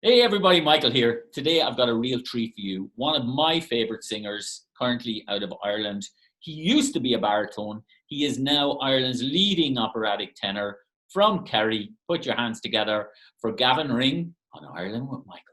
Hey everybody, Michael here. Today I've got a real treat for you. One of my favourite singers, currently out of Ireland. He used to be a baritone. He is now Ireland's leading operatic tenor from Kerry. Put your hands together for Gavin Ring on Ireland with Michael.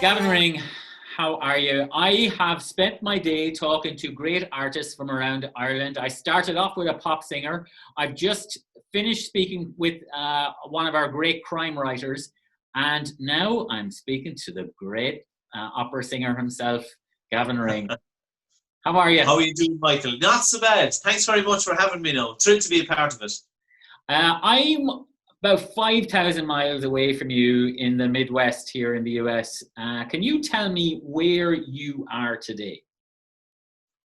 Gavin Ring, how are you? I have spent my day talking to great artists from around Ireland. I started off with a pop singer. I've just finished speaking with one of our great crime writers. And now I'm speaking to the great opera singer himself, Gavin Ring. How are you? How are you doing, Michael? Not so bad. Thanks very much for having me now. Thrilled to be a part of it. I'm about 5,000 miles away from you in the Midwest here in the US. Can you tell me where you are today?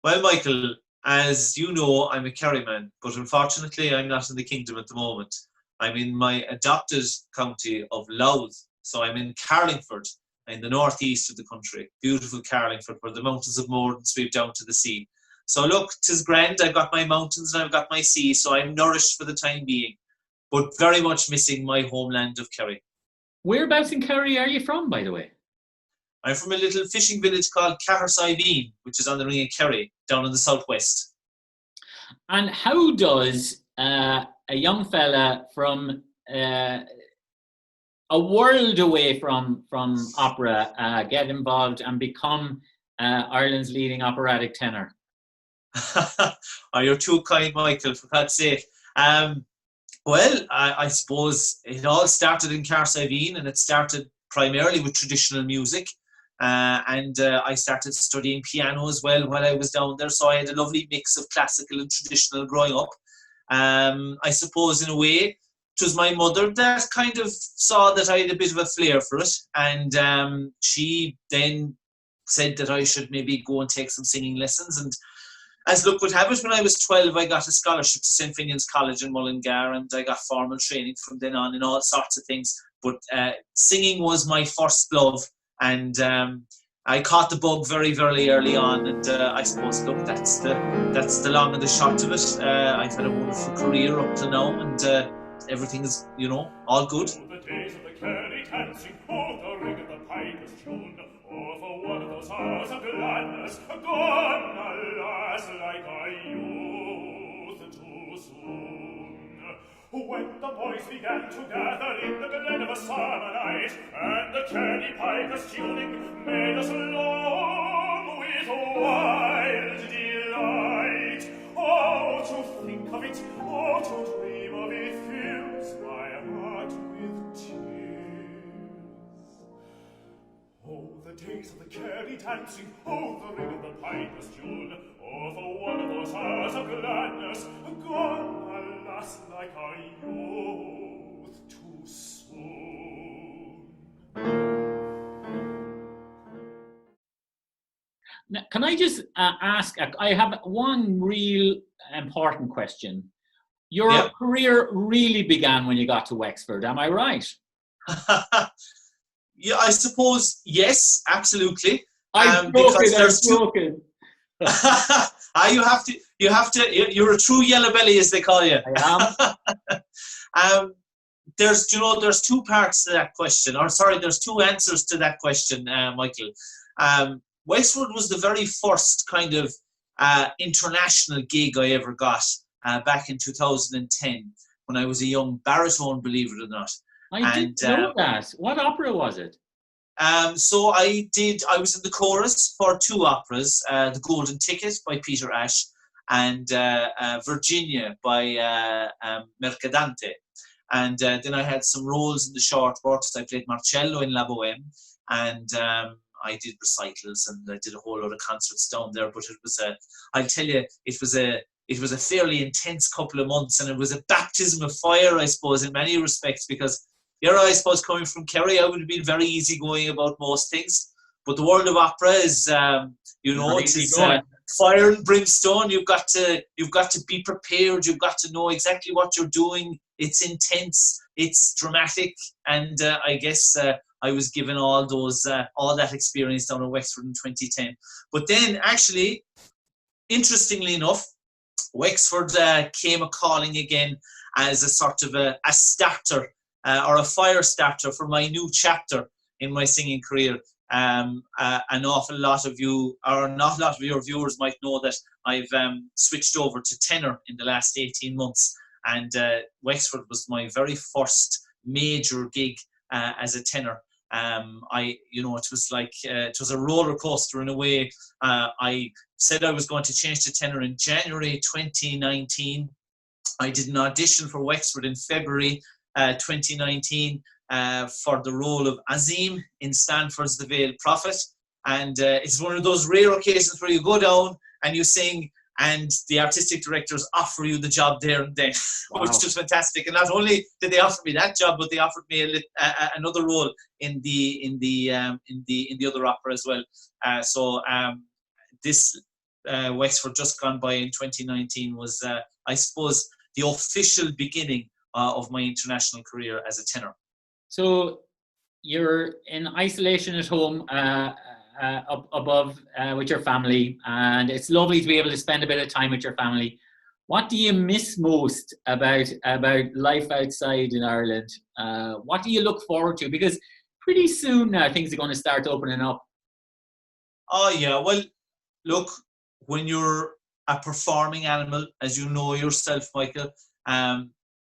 Well, Michael, as you know, I'm a Kerry man, but unfortunately I'm not in the kingdom at the moment. I'm in my adopted county of Louth, so I'm in Carlingford, in the northeast of the country. Beautiful Carlingford, where the mountains of Morden sweep down to the sea. So look, 'tis grand. I've got my mountains and I've got my sea, so I'm nourished for the time being, but very much missing my homeland of Kerry. Whereabouts in Kerry are you from, by the way? I'm from a little fishing village called Cahersiveen, which is on the Ring of Kerry, down in the southwest. And how does a young fella from a world away from opera get involved and become Ireland's leading operatic tenor? Oh, you're too kind, Michael, for God's sake. Well, I suppose it all started in Cahersiveen, and it started primarily with traditional music. And I started studying piano as well while I was down there, so I had a lovely mix of classical and traditional growing up. I suppose in a way it was my mother that kind of saw that I had a bit of a flair for it, and she then said that I should maybe go and take some singing lessons. And as luck would have it, when I was 12, I got a scholarship to St. Finian's College in Mullingar, and I got formal training from then on in all sorts of things. But singing was my first love, and I caught the bug very, very early on. And I suppose, look, that's the long and the short of it. I've had a wonderful career up to now, and everything is, all good. Oh, the days of the Kerry dancing, oh, the ring of the piper's tune, oh, for one of those hours of gladness, gone, alas, like a youth too soon. When the boys began to gather in the glen of a summer night, and the Kerry piper's tuning made us long with wild delight. Oh, to think of it, oh, to dream of it, fills my heart with tears. Oh, the days of the Kerry dancing, oh, the ring of the piper's tune, oh, for one of those hours of gladness, gone, alas, like a youth too soon. Now, can I just ask, I have one real important question. Your career really began when you got to Wexford, am I right? Yeah, I suppose, yes, absolutely. I'm broken. You're a true yellow belly, as they call you. I am. There's two parts to that question, there's two answers to that question, Michael. Wexford was the very first kind of international gig I ever got back in 2010 when I was a young baritone, believe it or not. I didn't know that. What opera was it? So I was in the chorus for two operas, The Golden Ticket by Peter Ash and Virginia by Mercadante. And then I had some roles in the short works. I played Marcello in La Boheme, and I did recitals, and I did a whole lot of concerts down there. But I'll tell you, it was a fairly intense couple of months, and it was a baptism of fire, I suppose, in many respects, because I suppose coming from Kerry, I would have been very easygoing about most things. But the world of opera is, it is fire and brimstone. You've got to be prepared. You've got to know exactly what you're doing. It's intense. It's dramatic. And I guess I was given all that experience down at Wexford in 2010. But then, actually, interestingly enough, Wexford came a calling again as a sort of a starter or a fire starter for my new chapter in my singing career. An awful lot of you, or not a lot of your viewers, might know that I've switched over to tenor in the last 18 months, and Wexford was my very first major gig as a tenor. It was like it was a roller coaster in a way. I said I was going to change to tenor in January 2019. I did an audition for Wexford in February 2019 for the role of Azim in Stanford's The Veiled Prophet. And it's one of those rare occasions where you go down and you sing and the artistic directors offer you the job there and then, wow. Which was fantastic. And not only did they offer me that job, but they offered me another role in the other opera as well. This Wexford just gone by in 2019 was, I suppose, the official beginning of my international career as a tenor. So you're in isolation at home up above with your family, and it's lovely to be able to spend a bit of time with your family. What do you miss most about life outside in Ireland? What do you look forward to? Because pretty soon now things are going to start opening up. Oh yeah, well, look, when you're a performing animal, as you know yourself, Michael,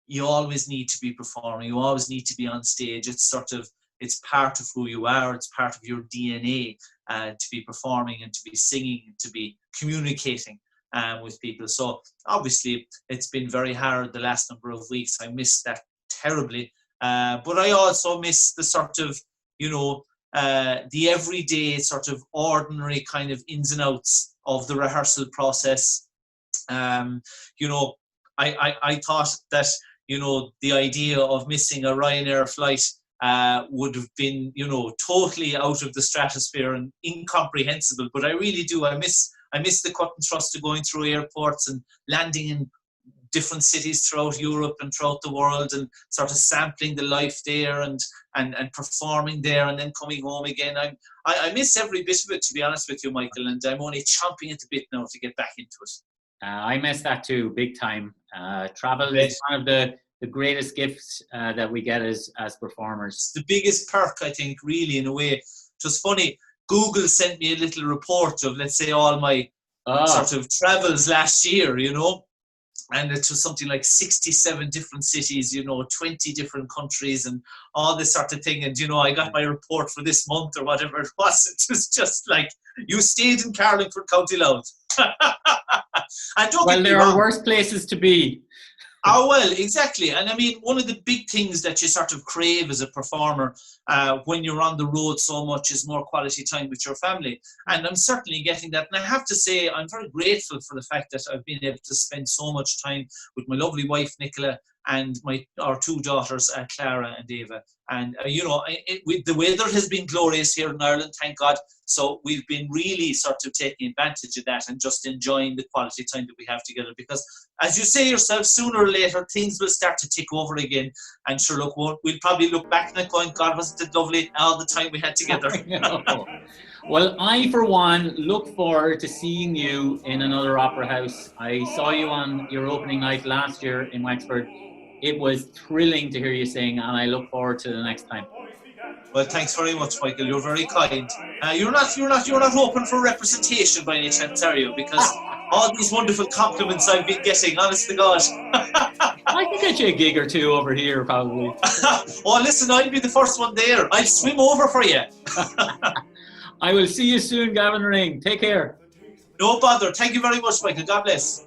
you always need to be performing. You always need to be on stage. It's part of who you are. It's part of your DNA to be performing and to be singing and to be communicating with people. So obviously it's been very hard the last number of weeks. I miss that terribly. But I also miss the sort of, the everyday sort of ordinary kind of ins and outs of the rehearsal process. I thought that, the idea of missing a Ryanair flight would have been, totally out of the stratosphere and incomprehensible. But I really do. I miss the cut and thrust of going through airports and landing in different cities throughout Europe and throughout the world and sort of sampling the life there and performing there and then coming home again. I miss every bit of it, to be honest with you, Michael, and I'm only chomping at the bit now to get back into it. I miss that too, big time. Travel is one of the greatest gifts that we get as performers. It's the biggest perk, I think, really, in a way. It was funny. Google sent me a little report of, let's say, all my sort of travels last year, and it was something like 67 different cities, 20 different countries and all this sort of thing. And, I got my report for this month or whatever it was. It was just like, you stayed in Carlingford, County Louth. Well, there are worse places to be. Oh, well, exactly. And I mean, one of the big things that you sort of crave as a performer when you're on the road so much is more quality time with your family. And I'm certainly getting that. And I have to say, I'm very grateful for the fact that I've been able to spend so much time with my lovely wife, Nicola, and our two daughters, Clara and Eva. And, the weather has been glorious here in Ireland, thank God. So we've been really sort of taking advantage of that and just enjoying the quality time that we have together. Because, as you say yourself, sooner or later, things will start to tick over again. And sure, look, we'll probably look back and going, God, wasn't it lovely all the time we had together? Well, I, for one, look forward to seeing you in another opera house. I saw you on your opening night last year in Wexford. It was thrilling to hear you sing, and I look forward to the next time. Well, thanks very much, Michael. You're very kind. You're not open for representation by any chance, are you? Because all these wonderful compliments I've been getting, honest to God. I can get you a gig or two over here, probably. Oh, listen, I'll be the first one there. I'll swim over for you. I will see you soon, Gavin Ring. Take care. No bother. Thank you very much, Michael. God bless.